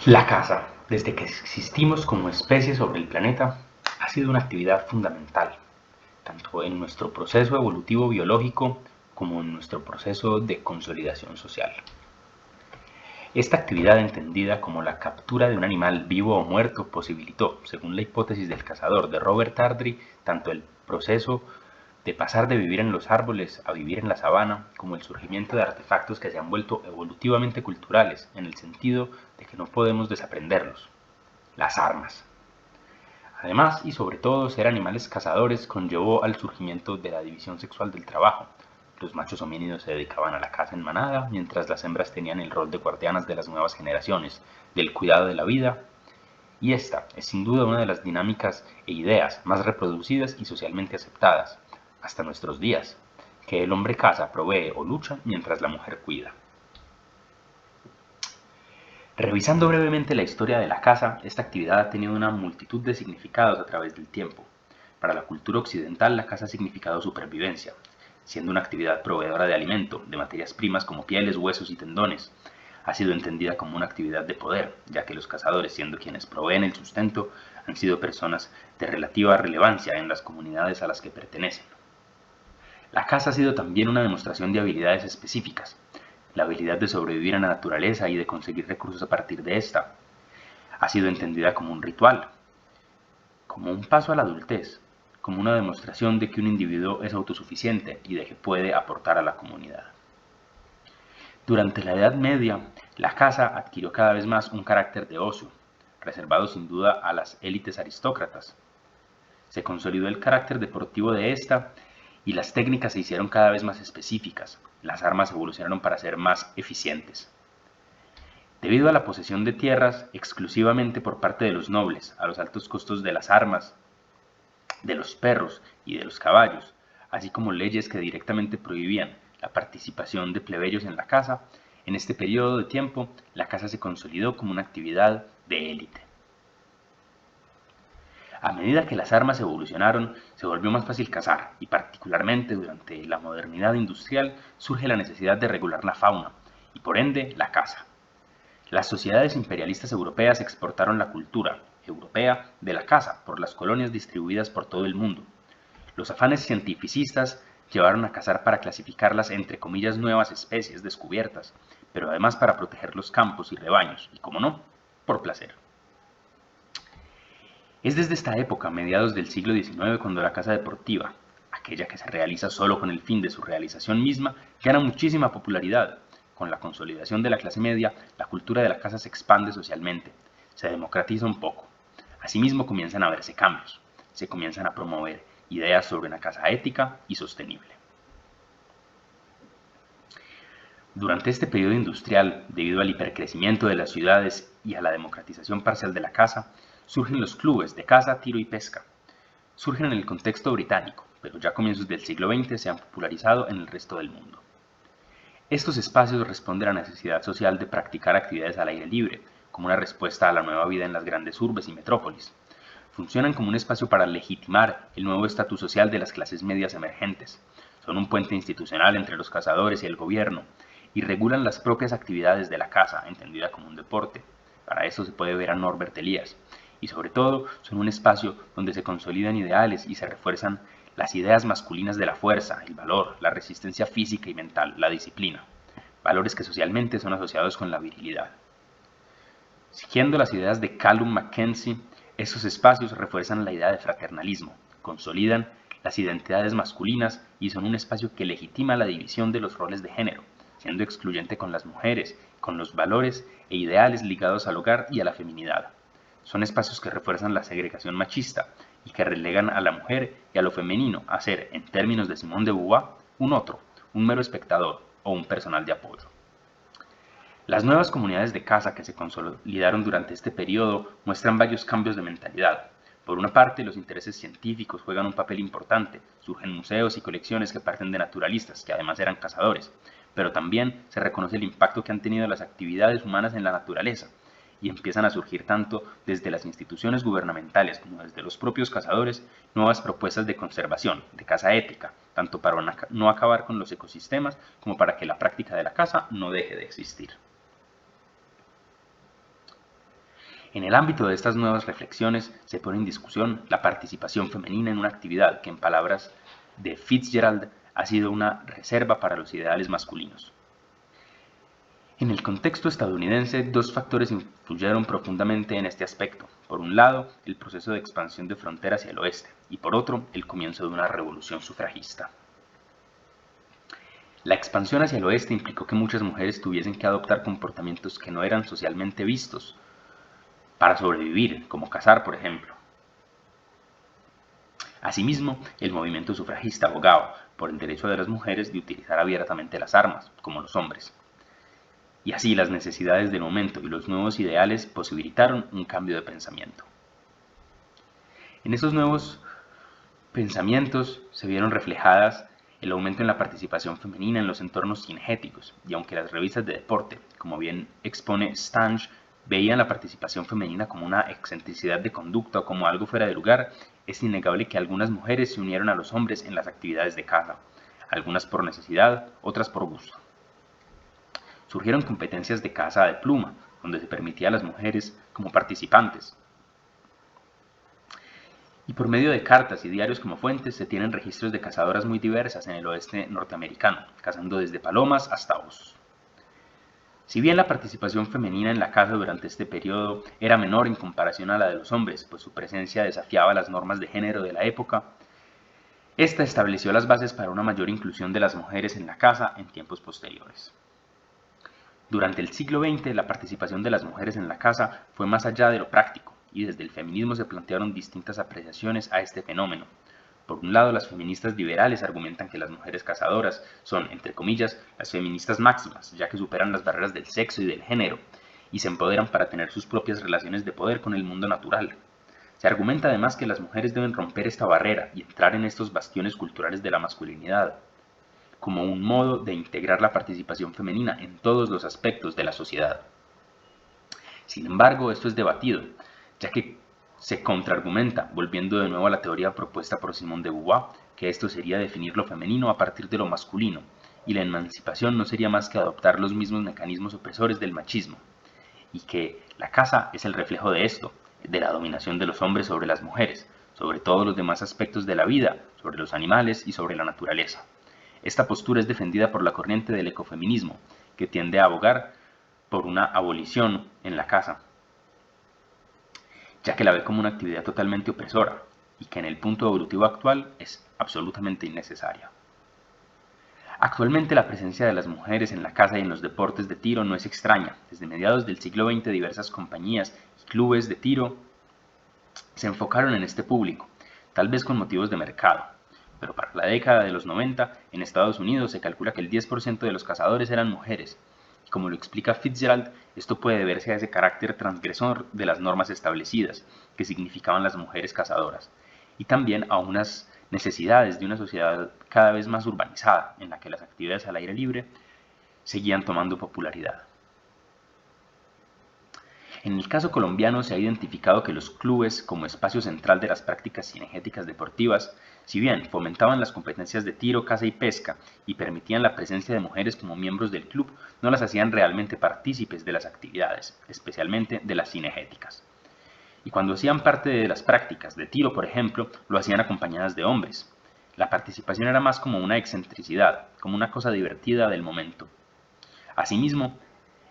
La caza, desde que existimos como especie sobre el planeta, ha sido una actividad fundamental, tanto en nuestro proceso evolutivo biológico como en nuestro proceso de consolidación social. Esta actividad, entendida como la captura de un animal vivo o muerto, posibilitó, según la hipótesis del cazador de Robert Tardrey, tanto el proceso de pasar de vivir en los árboles a vivir en la sabana, como el surgimiento de artefactos que se han vuelto evolutivamente culturales, en el sentido de que no podemos desaprenderlos: las armas. Además, y sobre todo, ser animales cazadores conllevó al surgimiento de la división sexual del trabajo. Los machos homínidos se dedicaban a la caza en manada, mientras las hembras tenían el rol de guardianas de las nuevas generaciones, del cuidado de la vida, y esta es sin duda una de las dinámicas e ideas más reproducidas y socialmente aceptadas, hasta nuestros días, que el hombre caza, provee o lucha mientras la mujer cuida. Revisando brevemente la historia de la caza, esta actividad ha tenido una multitud de significados a través del tiempo. Para la cultura occidental, la caza ha significado supervivencia, siendo una actividad proveedora de alimento, de materias primas como pieles, huesos y tendones. Ha sido entendida como una actividad de poder, ya que los cazadores, siendo quienes proveen el sustento, han sido personas de relativa relevancia en las comunidades a las que pertenecen. La caza ha sido también una demostración de habilidades específicas, la habilidad de sobrevivir en la naturaleza y de conseguir recursos a partir de esta. Ha sido entendida como un ritual, como un paso a la adultez, como una demostración de que un individuo es autosuficiente y de que puede aportar a la comunidad. Durante la Edad Media, la caza adquirió cada vez más un carácter de ocio, reservado sin duda a las élites aristócratas. Se consolidó el carácter deportivo de esta y las técnicas se hicieron cada vez más específicas. Las armas evolucionaron para ser más eficientes. Debido a la posesión de tierras exclusivamente por parte de los nobles, a los altos costos de las armas, de los perros y de los caballos, así como leyes que directamente prohibían la participación de plebeyos en la caza, en este periodo de tiempo la caza se consolidó como una actividad de élite. A medida que las armas evolucionaron, se volvió más fácil cazar, y particularmente durante la modernidad industrial surge la necesidad de regular la fauna, y por ende la caza. Las sociedades imperialistas europeas exportaron la cultura europea de la caza por las colonias distribuidas por todo el mundo. Los afanes cientificistas llevaron a cazar para clasificar las entre comillas nuevas especies descubiertas, pero además para proteger los campos y rebaños, y como no, por placer. Es desde esta época, mediados del siglo XIX, cuando la caza deportiva, aquella que se realiza solo con el fin de su realización misma, gana muchísima popularidad. Con la consolidación de la clase media, la cultura de la caza se expande socialmente, se democratiza un poco. Asimismo comienzan a verse cambios, se comienzan a promover ideas sobre una caza ética y sostenible. Durante este periodo industrial, debido al hipercrecimiento de las ciudades y a la democratización parcial de la caza, surgen los clubes de caza, tiro y pesca. Surgen en el contexto británico, pero ya a comienzos del siglo XX se han popularizado en el resto del mundo. Estos espacios responden a la necesidad social de practicar actividades al aire libre, como una respuesta a la nueva vida en las grandes urbes y metrópolis. Funcionan como un espacio para legitimar el nuevo estatus social de las clases medias emergentes. Son un puente institucional entre los cazadores y el gobierno, y regulan las propias actividades de la caza, entendida como un deporte. Para eso se puede ver a Norbert Elias. Y sobre todo, son un espacio donde se consolidan ideales y se refuerzan las ideas masculinas de la fuerza, el valor, la resistencia física y mental, la disciplina. Valores que socialmente son asociados con la virilidad. Siguiendo las ideas de Callum Mackenzie, estos espacios refuerzan la idea de fraternalismo, consolidan las identidades masculinas y son un espacio que legitima la división de los roles de género, siendo excluyente con las mujeres, con los valores e ideales ligados al hogar y a la feminidad. Son espacios que refuerzan la segregación machista y que relegan a la mujer y a lo femenino a ser, en términos de Simone de Beauvoir, un otro, un mero espectador o un personal de apoyo. Las nuevas comunidades de caza que se consolidaron durante este periodo muestran varios cambios de mentalidad. Por una parte, los intereses científicos juegan un papel importante, surgen museos y colecciones que parten de naturalistas, que además eran cazadores, pero también se reconoce el impacto que han tenido las actividades humanas en la naturaleza, y empiezan a surgir tanto desde las instituciones gubernamentales como desde los propios cazadores nuevas propuestas de conservación, de caza ética, tanto para no acabar con los ecosistemas como para que la práctica de la caza no deje de existir. En el ámbito de estas nuevas reflexiones se pone en discusión la participación femenina en una actividad que, en palabras de Fitzgerald, ha sido una reserva para los ideales masculinos. En el contexto estadounidense, dos factores influyeron profundamente en este aspecto. Por un lado, el proceso de expansión de frontera hacia el oeste, y por otro, el comienzo de una revolución sufragista. La expansión hacia el oeste implicó que muchas mujeres tuviesen que adoptar comportamientos que no eran socialmente vistos para sobrevivir, como cazar, por ejemplo. Asimismo, el movimiento sufragista abogaba por el derecho de las mujeres de utilizar abiertamente las armas, como los hombres. Y así las necesidades del momento y los nuevos ideales posibilitaron un cambio de pensamiento. En esos nuevos pensamientos se vieron reflejadas el aumento en la participación femenina en los entornos cinegéticos, y aunque las revistas de deporte, como bien expone Stange, veían la participación femenina como una excentricidad de conducta o como algo fuera de lugar, es innegable que algunas mujeres se unieron a los hombres en las actividades de caza, algunas por necesidad, otras por gusto. Surgieron competencias de caza de pluma, donde se permitía a las mujeres como participantes. Y por medio de cartas y diarios como fuentes se tienen registros de cazadoras muy diversas en el oeste norteamericano, cazando desde palomas hasta osos. Si bien la participación femenina en la caza durante este periodo era menor en comparación a la de los hombres, pues su presencia desafiaba las normas de género de la época, esta estableció las bases para una mayor inclusión de las mujeres en la caza en tiempos posteriores. Durante el siglo XX, la participación de las mujeres en la caza fue más allá de lo práctico, y desde el feminismo se plantearon distintas apreciaciones a este fenómeno. Por un lado, las feministas liberales argumentan que las mujeres cazadoras son, entre comillas, las feministas máximas, ya que superan las barreras del sexo y del género, y se empoderan para tener sus propias relaciones de poder con el mundo natural. Se argumenta además que las mujeres deben romper esta barrera y entrar en estos bastiones culturales de la masculinidad, como un modo de integrar la participación femenina en todos los aspectos de la sociedad. Sin embargo, esto es debatido, ya que se contraargumenta, volviendo de nuevo a la teoría propuesta por Simone de Beauvoir, que esto sería definir lo femenino a partir de lo masculino, y la emancipación no sería más que adoptar los mismos mecanismos opresores del machismo, y que la caza es el reflejo de esto, de la dominación de los hombres sobre las mujeres, sobre todos los demás aspectos de la vida, sobre los animales y sobre la naturaleza. Esta postura es defendida por la corriente del ecofeminismo, que tiende a abogar por una abolición en la caza, ya que la ve como una actividad totalmente opresora y que en el punto evolutivo actual es absolutamente innecesaria. Actualmente la presencia de las mujeres en la caza y en los deportes de tiro no es extraña. Desde mediados del siglo XX diversas compañías y clubes de tiro se enfocaron en este público, tal vez con motivos de mercado, pero para la década de los 90 en Estados Unidos se calcula que el 10% de los cazadores eran mujeres. Como lo explica Fitzgerald, esto puede deberse a ese carácter transgresor de las normas establecidas, que significaban las mujeres cazadoras, y también a unas necesidades de una sociedad cada vez más urbanizada, en la que las actividades al aire libre seguían tomando popularidad. En el caso colombiano se ha identificado que los clubes, como espacio central de las prácticas cinegéticas deportivas, si bien fomentaban las competencias de tiro, caza y pesca y permitían la presencia de mujeres como miembros del club, no las hacían realmente partícipes de las actividades, especialmente de las cinegéticas. Y cuando hacían parte de las prácticas de tiro, por ejemplo, lo hacían acompañadas de hombres. La participación era más como una excentricidad, como una cosa divertida del momento. Asimismo,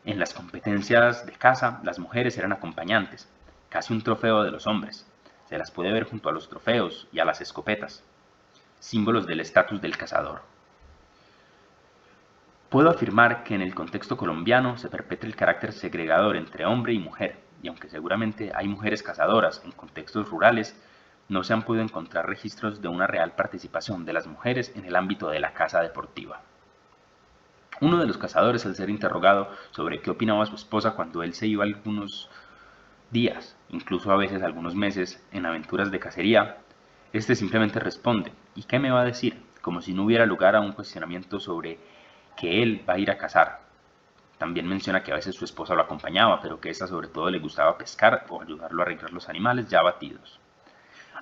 en las competencias de caza, las mujeres eran acompañantes, casi un trofeo de los hombres. Se las puede ver junto a los trofeos y a las escopetas, símbolos del estatus del cazador. Puedo afirmar que en el contexto colombiano se perpetra el carácter segregador entre hombre y mujer, y aunque seguramente hay mujeres cazadoras en contextos rurales, no se han podido encontrar registros de una real participación de las mujeres en el ámbito de la caza deportiva. Uno de los cazadores, al ser interrogado sobre qué opinaba su esposa cuando él se iba algunos días, incluso a veces algunos meses, en aventuras de cacería, este simplemente responde: ¿y qué me va a decir? Como si no hubiera lugar a un cuestionamiento sobre que él va a ir a cazar. También menciona que a veces su esposa lo acompañaba, pero que ésta sobre todo le gustaba pescar o ayudarlo a arreglar los animales ya abatidos.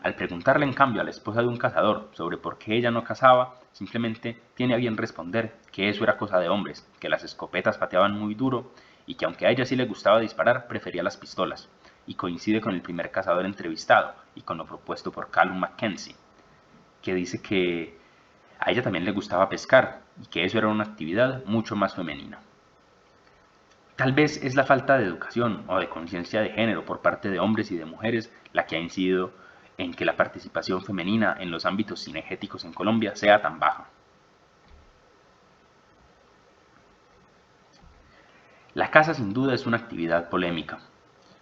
Al preguntarle en cambio a la esposa de un cazador sobre por qué ella no cazaba, simplemente tiene a bien responder que eso era cosa de hombres, que las escopetas pateaban muy duro y que aunque a ella sí le gustaba disparar, prefería las pistolas. y coincide con el primer cazador entrevistado y con lo propuesto por Callum Mackenzie, que dice que a ella también le gustaba pescar y que eso era una actividad mucho más femenina. Tal vez es la falta de educación o de conciencia de género por parte de hombres y de mujeres la que ha incidido en que la participación femenina en los ámbitos cinegéticos en Colombia sea tan baja. La caza sin duda es una actividad polémica,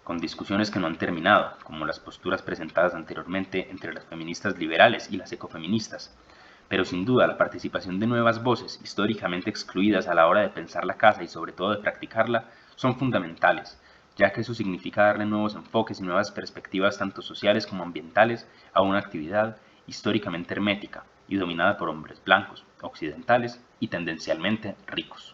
con discusiones que no han terminado, como las posturas presentadas anteriormente entre las feministas liberales y las ecofeministas, pero sin duda la participación de nuevas voces históricamente excluidas a la hora de pensar la caza y sobre todo de practicarla son fundamentales, ya que eso significa darle nuevos enfoques y nuevas perspectivas tanto sociales como ambientales a una actividad históricamente hermética y dominada por hombres blancos, occidentales y tendencialmente ricos.